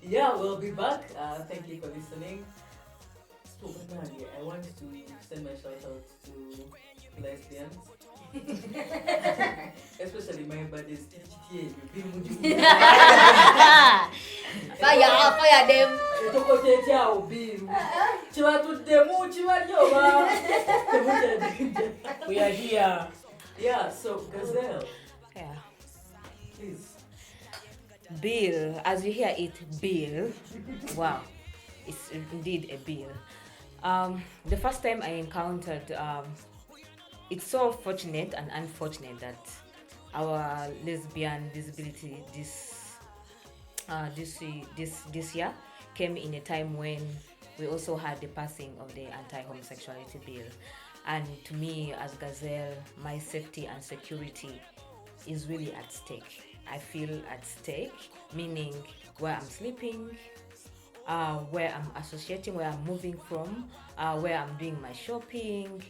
Yeah, we'll be back. Thank you for listening. So, I want to send my shout out to lesbians. Especially my buddies. Fire them. We are here. Yeah, so Gazelle. Yeah. Please. Bill, as you hear it, bill. Wow, it's indeed a bill. The first time I encountered, it's so fortunate and unfortunate that our lesbian visibility this year came in a time when we also had the passing of the anti-homosexuality bill. And to me, as Gazelle, my safety and security is really at stake. I feel at stake, meaning where I'm sleeping, where I'm associating, where I'm moving from, where I'm doing my shopping,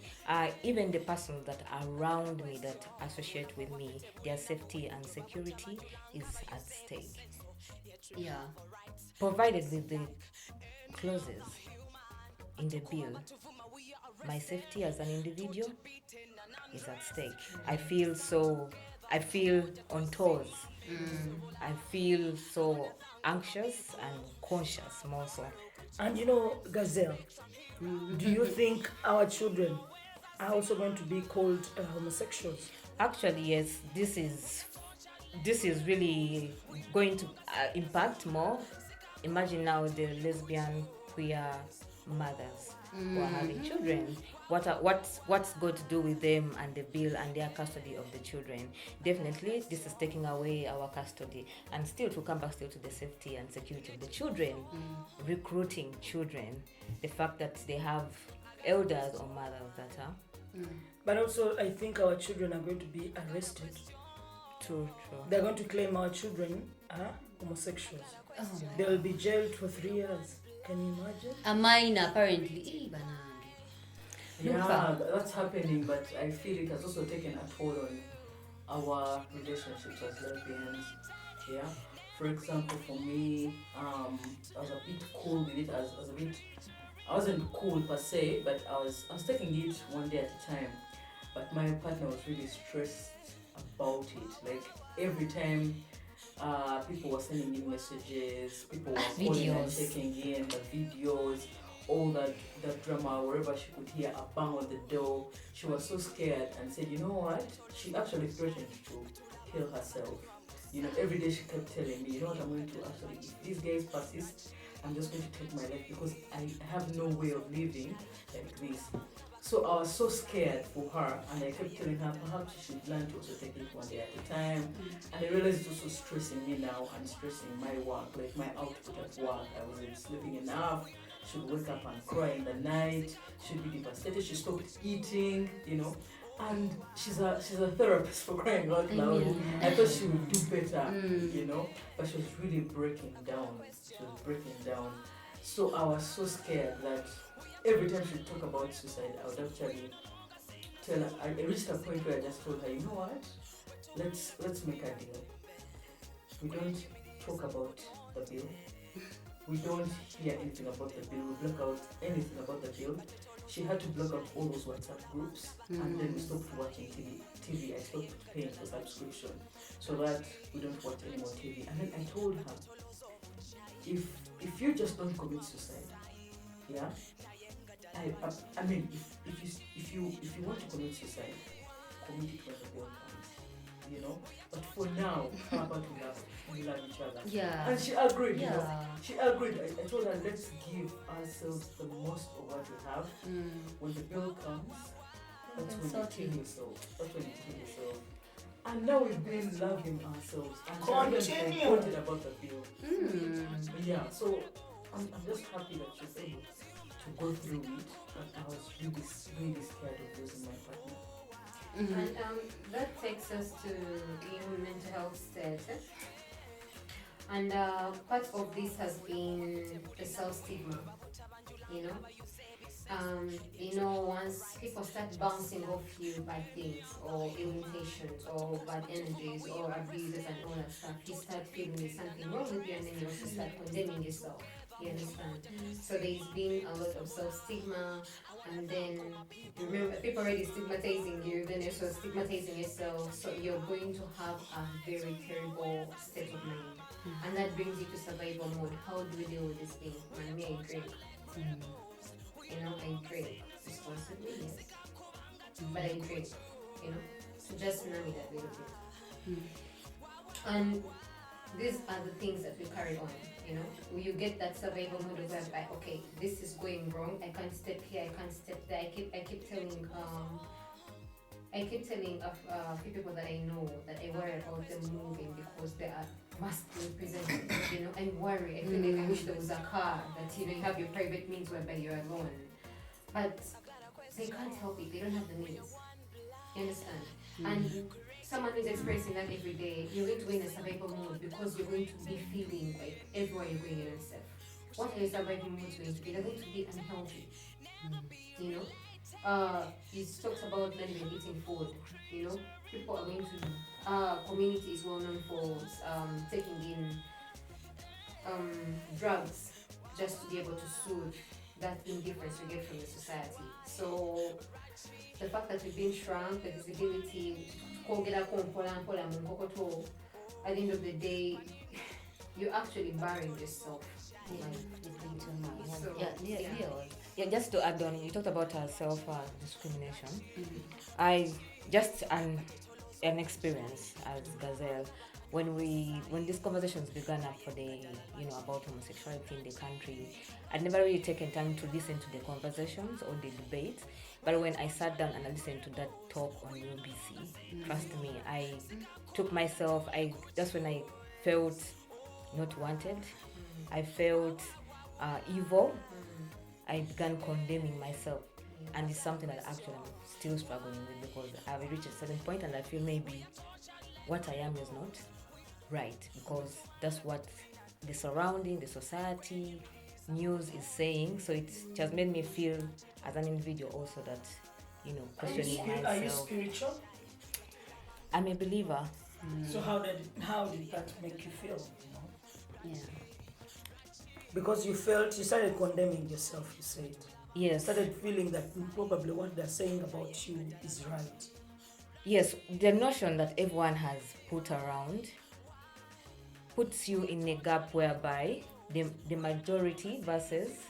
even the persons that are around me that associate with me, their safety and security is at stake. Yeah. Provided with the clauses in the bill, my safety as an individual is at stake. I feel on toes. I feel so anxious and conscious more so. And Gazelle, do you think our children are also going to be called homosexuals? Actually, yes, this is really going to impact more. Imagine now the lesbian, queer mothers who are having children. What's going to do with them and the bill and their custody of the children? Definitely, this is taking away our custody. And still, to come back still to the safety and security of the children, recruiting children, the fact that they have elders or mothers that are. But also, I think our children are going to be arrested. True. They're going to claim our children are homosexuals. They will be jailed for 3 years. Can you imagine? A minor, apparently. Yeah, that's happening, but I feel it has also taken a toll on our relationships as lesbians. Yeah. For example, for me, I was a bit cool with it. I wasn't cool per se, but I was taking it one day at a time. But my partner was really stressed about it. Like every time people were sending me messages, people were calling and checking in, the videos, all that drama, wherever she could hear a bang on the door. She was so scared and said, you know what? She actually threatened to kill herself. Every day she kept telling me, you know what, I'm going to actually, if these guys persist, I'm just going to take my life because I have no way of living like this. So I was so scared for her, and I kept telling her perhaps she should learn to also take it one day at a time. And I realized it's also stressing me now and stressing my work, like my output at work. I wasn't sleeping enough. She'd wake up and cry in the night. She'd be devastated. She stopped eating, And she's a therapist, for crying out loud. I thought she would do better, but she was really breaking down. So I was so scared that every time she'd talk about suicide, I would actually tell her. I reached a point where I just told her, you know what? Let's make a deal. We don't talk about the bill. We don't hear anything about the bill. We block out anything about the bill. She had to block out all those WhatsApp groups, and then we stopped watching TV. I stopped paying for subscription so that we don't watch any more TV. And then I told her, if you just don't commit suicide, yeah. I mean, if you want to commit suicide, commit it when the bill comes, But for now, how about we love each other? Yeah. And she agreed. She agreed. I told her, let's give ourselves the most of what we have. When the bill comes, that's when you kill yourself. And now we've been loving ourselves and Continue. forgotten about the bill. Yeah. So I'm just happy that she's able to go through it. But I was really, really scared of losing my partner. And that takes us to the mental health status. And part of this has been the self-stigma, once people start bouncing off you bad things or ill intentions or bad energies or abuses and all that stuff, you start feeling there's something wrong with you, and then you also start condemning yourself. You understand? So there's been a lot of self-stigma, and then remember, people already stigmatizing you, then you're also stigmatizing yourself, so you're going to have a very terrible state of mind. And that brings you to survival mode. How do we deal with this thing? Man, me, I drink. I drink responsibly, yes. But I drink, so just numb it a little bit. And these are the things that we carry on, you get that survival mode of whereby, okay, this is going wrong, I can't step here, I can't step there. I keep telling a few people that I know that I worry about them moving because they are masculine presenting. I worry. I feel like I wish there was a car that you have your private means whereby you're alone, but they can't help it. They don't have the means. You understand? And someone who's experiencing that every day, you're going to be in a survival mode because you're going to be feeling like everywhere you're going in yourself. What are your survival modes going to be? They're going to be unhealthy. You talked about not even eating food. People are going to community is well known for taking in drugs just to be able to soothe that indifference you get from the society. So the fact that we've been shrunk, the visibility, at the end of the day, you're actually burying yourself. Yeah, just to add on, you talked about self discrimination. I just an experience as Gazelle when these conversations began up for the about homosexuality in the country. I'd never really taken time to listen to the conversations or the debates, but when I sat down and I listened to that talk on UBC, trust me, I took myself. That's when I felt not wanted. I felt evil. I began condemning myself, and it's something that actually I'm still struggling with because I've reached a certain point and I feel maybe what I am is not right because that's what the surrounding, the society, news is saying. So it just made me feel as an individual also that questioning myself. Are you spiritual? I'm a believer. So how did that make you feel? Yeah. Because you started condemning yourself, you said. You Yes. started feeling that probably what they're saying about you is right. Yes, the notion that everyone has put around puts you in a gap whereby the majority versus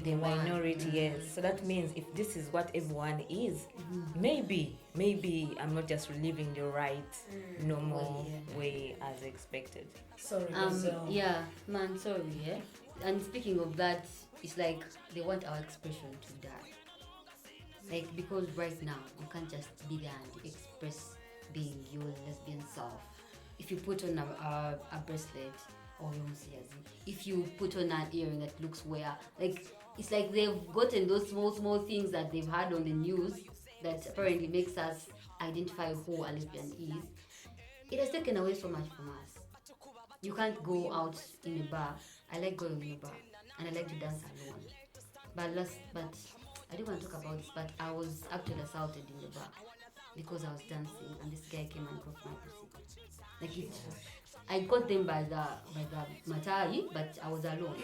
the minority, yes. So that means if this is what everyone is, maybe I'm not just living the right normal way as expected. Sorry, Yeah, man, sorry, yeah. And speaking of that, it's like they want our expression to die. Like, because right now, you can't just be there and express being your lesbian self. If you put on a bracelet, or if you put on an earring that looks weird, like, it's like they've gotten those small things that they've had on the news that apparently makes us identify who a lesbian is. It has taken away so much from us. You can't go out in a bar. I like going in a bar and I like to dance alone. But I didn't want to talk about this, but I was actually assaulted in the bar because I was dancing and this guy came and broke my pussy. Like I got them by the matai, but I was alone.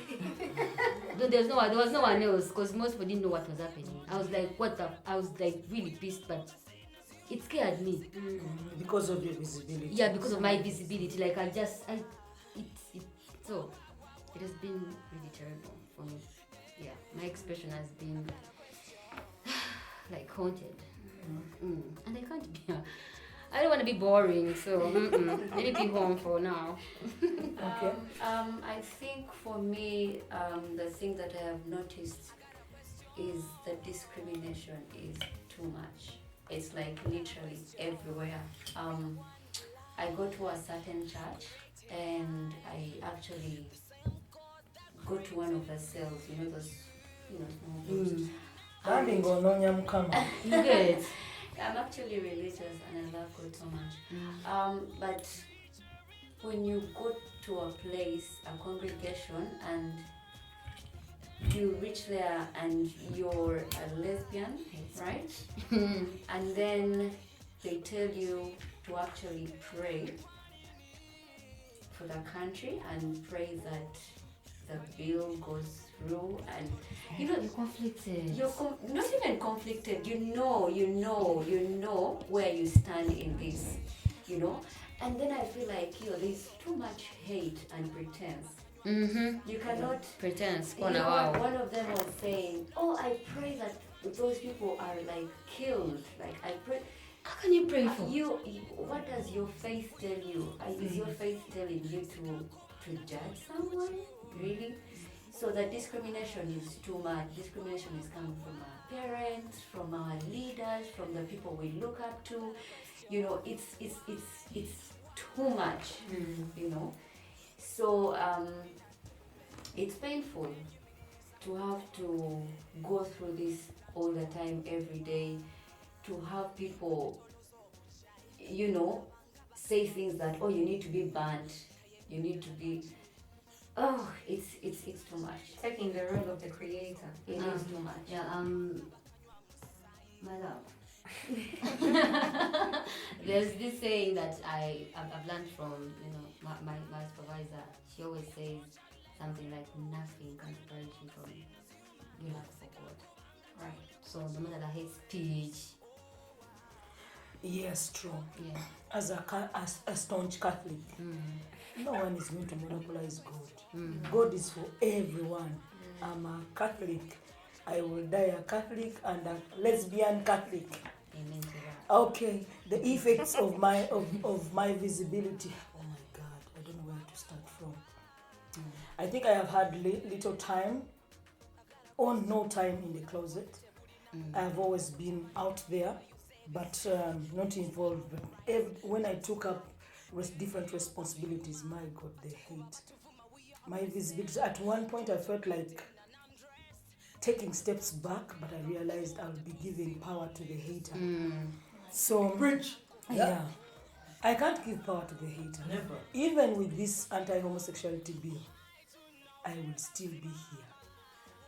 There was no one else because most people didn't know what was happening. I was like, I was like really pissed, but it scared me. Because of your visibility. Yeah, because of my visibility. Like so it has been really terrible for me. Yeah, my expression has been like haunted. And I can't be. I don't want to be boring, so let me be home for now. Okay. I think for me, the thing that I have noticed is that discrimination is too much. It's like literally everywhere. I go to a certain church and I actually go to one of the cells, those, small groups. Good. I'm actually religious and I love God so much. But when you go to a place, a congregation, and you reach there and you're a lesbian, right? And then they tell you to actually pray for the country and pray that the bill goes through, and You're conflicted. you're not even conflicted. You know where you stand in this, and then I feel like there's too much hate and pretense. You cannot Pretense. one of them was saying, "Oh, I pray that those people are like killed. Like I pray." How can you pray for? What does your faith tell you? Is your faith telling you to judge someone? Really? So the discrimination is too much. Discrimination is coming from our parents, from our leaders, from the people we look up to. It's too much. So it's painful to have to go through this all the time, every day, to have people, say things that, oh, you need to be banned, you need to be, it's too much. Taking the role of the creator. It is too much. Yeah, My love. there's this saying that I've learned from my supervisor. She always says something like nothing can separate you from your love for God. Right. So no matter the hate speech, Yes, true. yeah. As a staunch Catholic, no one is going to monopolize God. God is for everyone. I'm a Catholic. I will die a Catholic and a lesbian Catholic. Amen to that. Okay, the effects of my visibility. Oh my God, I don't know where to start from. I think I have had little time, or no time in the closet. I've always been out there, but not involved. But when I took up different responsibilities, my God, the hate. My visibility. At one point, I felt like taking steps back, but I realized I'll be giving power to the hater. So, yeah, I can't give power to the hater. Never. Even with this anti-homosexuality bill, I will still be here.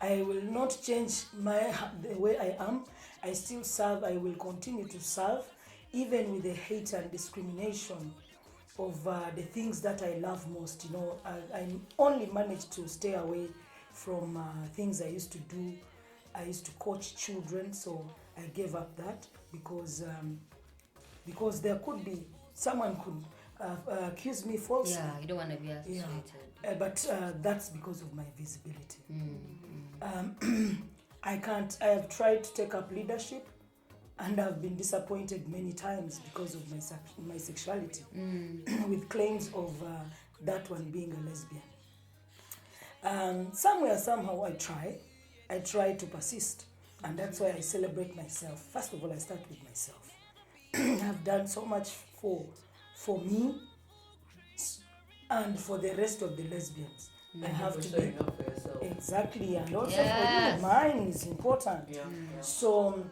I will not change the way I am. I still serve. I will continue to serve, even with the hate and discrimination of the things that I love most. I only managed to stay away from things I used to do. I used to coach children, so I gave up that because there could be someone could accuse me falsely. Yeah, you don't want to be associated. But that's because of my visibility. I have tried to take up leadership, and I've been disappointed many times because of my sexuality, with claims of that one being a lesbian. Somehow I try to persist, and that's why I celebrate myself. First of all, I start with myself. I've done so much for me and for the rest of the lesbians. I have to be showing up for yourself. exactly, and also Yes. for you, mine is important. Yeah. So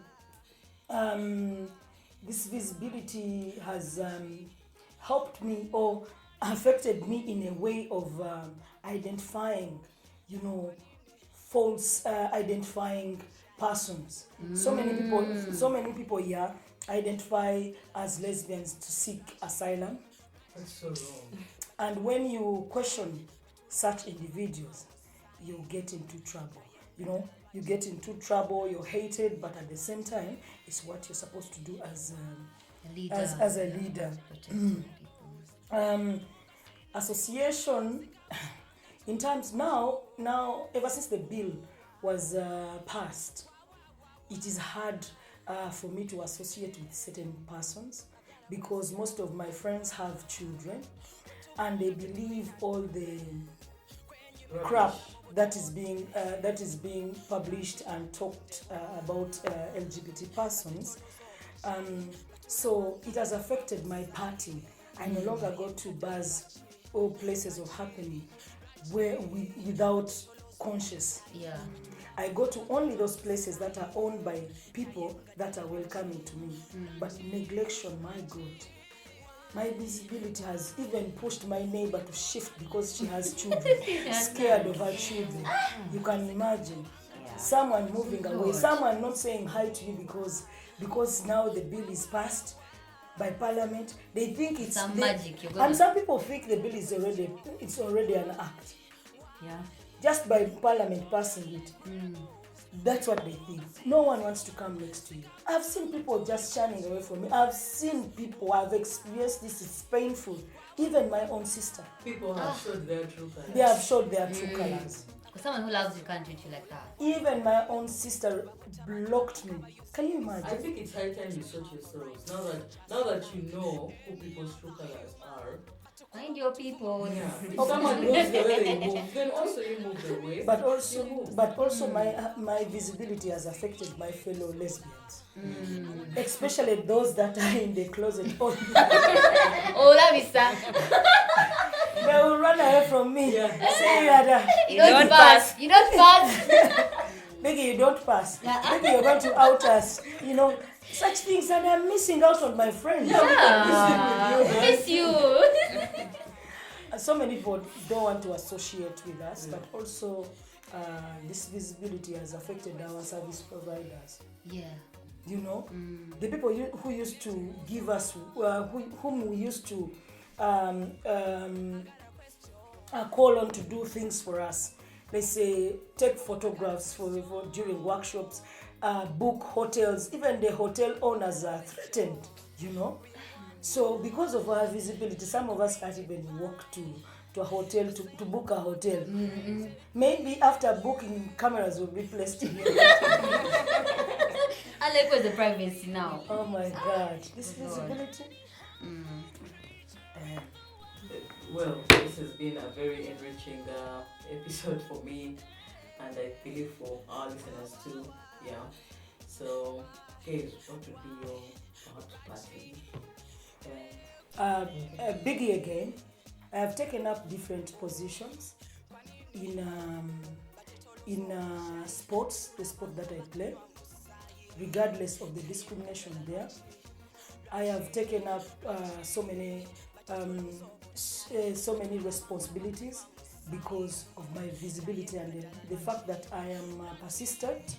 this visibility has helped me or affected me in a way of identifying, false identifying persons. So many people here identify as lesbians to seek asylum. That's so wrong. And when you question such individuals, you get into trouble. You get into trouble, you're hated, but at the same time, it's what you're supposed to do as A leader. as a leader. Protecting people. Association, in terms now, ever since the bill was passed, it is hard for me to associate with certain persons because most of my friends have children and they believe all the crap that is being published and talked about LGBT persons. So it has affected my party. I no longer go to bars or places of happening without conscious. Yeah. I go to only those places that are owned by people that are welcoming to me. But neglection, my God. My visibility has even pushed my neighbor to shift because she has children, scared of her children. You can imagine. Yeah. Someone moving away, Lord. someone not saying hi to you because now the bill is passed by parliament. They think it's Some they- magic, you're gonna- and some people think the bill is already an act Yeah. just by parliament passing it. That's what they think. No one wants to come next to you. I've seen people just shunning away from me. I've experienced this. It's painful. Even my own sister, People have showed their true colors. they have showed their true colors. Because someone who loves you can't treat you like that. Even my own sister blocked me. Can you I imagine? think it's high time you sort yourselves. Now that you know who people's true colors are. Find your people. If someone moves the way they move, then also you move the way. But you move. also, my visibility has affected my fellow lesbians, especially those that are in the closet. Oh, Oh, that is sad. they will run away from me. Yeah. Say that. You don't pass. You don't pass. Becky, you don't pass. Becky, you're going to out us. You know, such things, and I'm missing out on my friends. Miss you. So many people don't want to associate with us, but also this visibility has affected our service providers. Yeah. You know, the people who used to give us, whom we used to call on to do things for us. Let's say take photographs for during workshops, book hotels. Even the hotel owners are threatened. You know, so because of our visibility, some of us can't even walk to a hotel to book a hotel. Maybe after booking, cameras will be placed here. I like where's the privacy now. Oh my God, this visibility. Well, this has been a very enriching episode for me, and I believe for our listeners too. Yeah. So, guys, what would be your perhaps parting? Biggie again. I have taken up different positions in sports, the sport that I play, regardless of the discrimination there. I have taken up so many responsibilities because of my visibility and the fact that I am a persistent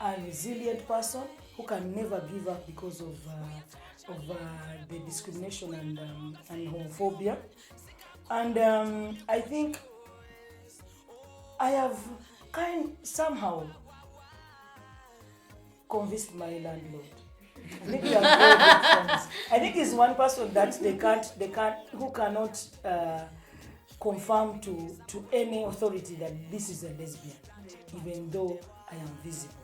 and resilient person who can never give up because of the discrimination and homophobia. And I think I have somehow convinced my landlord. I think we are very good friends. I think he's one person that who cannot confirm to any authority that this is a lesbian, even though I am visible.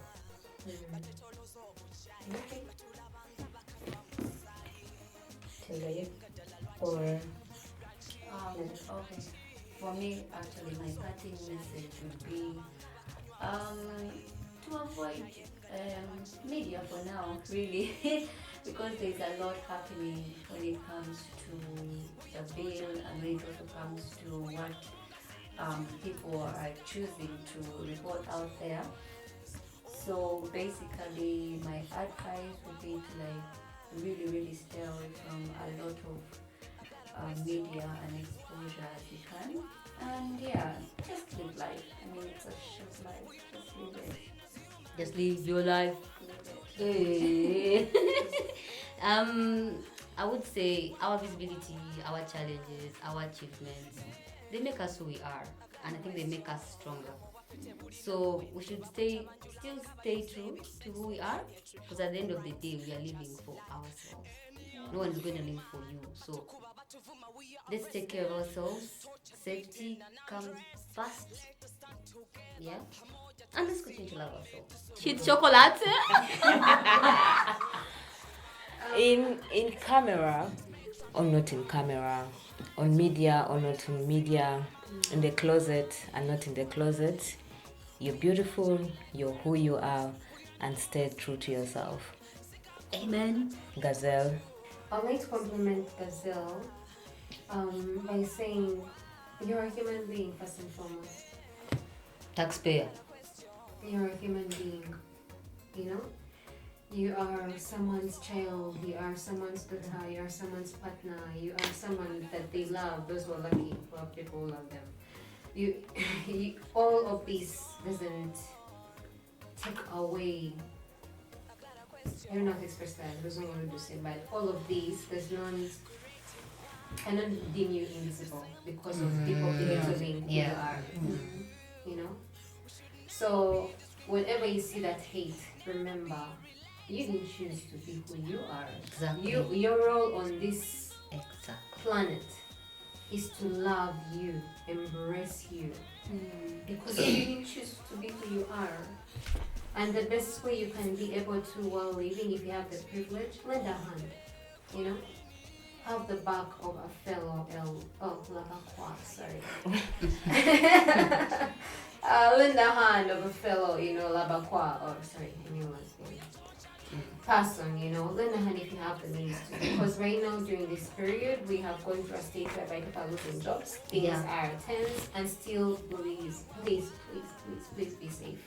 Or Okay. For me, actually, my parting message would be to avoid media for now, really, because there's a lot happening when it comes to the bill and when it also comes to what people are choosing to report out there. So basically, my advice would be to really, really stay away from a lot of media and exposure as you can. And yeah, just live life. I mean, it's a short life. Just live it. Just live your life. Live it. I would say our visibility, our challenges, our achievements, they make us who we are, and I think they make us stronger. So we should still stay true to who we are, because at the end of the day, we are living for ourselves. No one is going to live for you. So let's take care of ourselves. Safety comes first. Yeah. And let's continue to love ourselves. Cheat chocolate. In camera or not in camera, on media or not on media, in the closet and not in the closet, you're beautiful, you're who you are, and stay true to yourself. Amen. Gazelle. I'd like to compliment Gazelle by saying you're a human being first and foremost. Taxpayer. You're a human being, you know? You are someone's child, you are someone's daughter, you are someone's partner, you are someone that they love, those who are lucky, who have people who love them. All of this doesn't take away, I don't know how to express that, there's no word to say, but all of this cannot deem you invisible because of people believing who you are, you know? So whenever you see that hate, remember, you didn't choose to be who you are. Exactly. Your role on this Exactly. planet is to love you, embrace you, because you didn't choose to be who you are. And the best way you can be able to, while living, if you have the privilege, lend a hand, you know? Have the back of a fellow lend a hand of a fellow, labakwa, or anyone's person, lend a hand if you have the means to. Because right now, during this period, we have gone through a state whereby people are losing jobs, things are tense, and still, please be safe.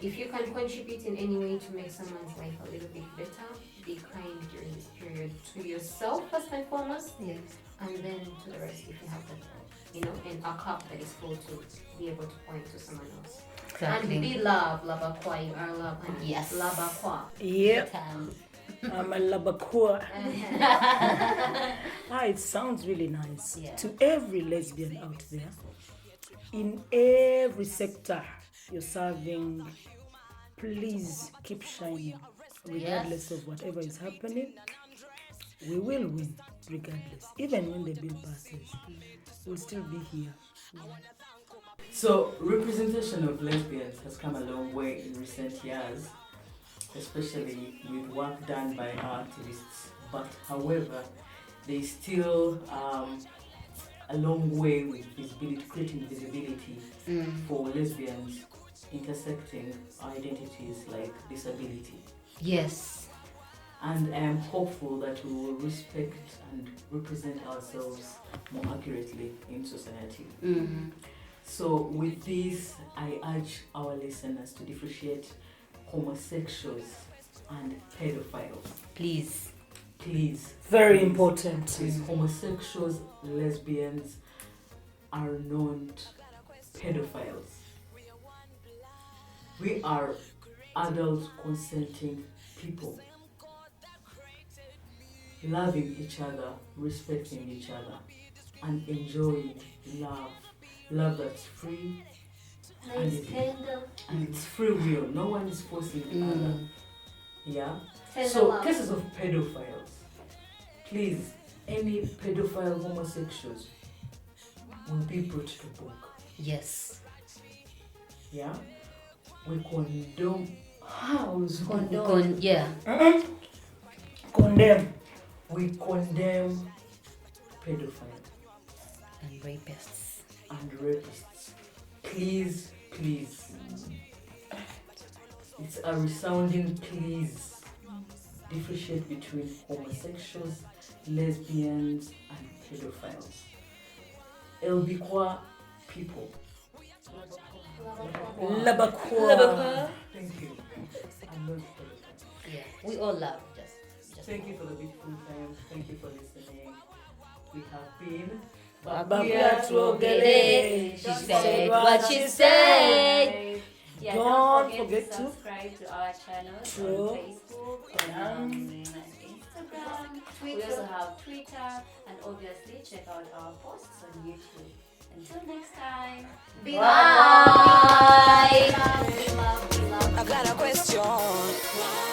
If you can contribute in any way to make someone's life a little bit better, be kind during this period to yourself first and foremost, and then to the rest if you have that, and a cup that is full to be able to pour into someone else. Exactly. And be love, labakwa, you are love, and labakwa. Yep. I'm a labakua. It sounds really nice. Yeah. To every lesbian out there, in every sector you're serving, please keep shining. Regardless of whatever is happening, we will win regardless. Even when the bill passes, we'll still be here. So, representation of lesbians has come a long way in recent years, especially with work done by our activists. But, however, there is still a long way with visibility, creating visibility for lesbians intersecting identities like disability. Yes. And I am hopeful that we will respect and represent ourselves more accurately in society. So with this, I urge our listeners to differentiate homosexuals and pedophiles. Please. Very important. Please. Homosexuals, lesbians are not pedophiles. We are adult consenting people, loving each other, respecting each other, and enjoying love that's free, and it's free will. No one is forcing the other. Yeah. So cases of pedophiles, please, any pedophile homosexuals will be brought to book. Yes. Yeah. We condone house. Condemn. We condemn pedophiles And rapists. Please. It's a resounding please. Differentiate between homosexuals, lesbians, and pedophiles. Elbikwa people. Labakua. Thank you. I'm not pedophile. Yeah. We all love just Thank you for the beautiful time. Thank you for listening. We have been Babia Tuogele. She said what she said. Yeah, Don't don't forget forget to to subscribe to our channels True. on Facebook, on Instagram. We also have Twitter, and obviously check out our posts on YouTube. Until next time, Bye. We love. I've got a question.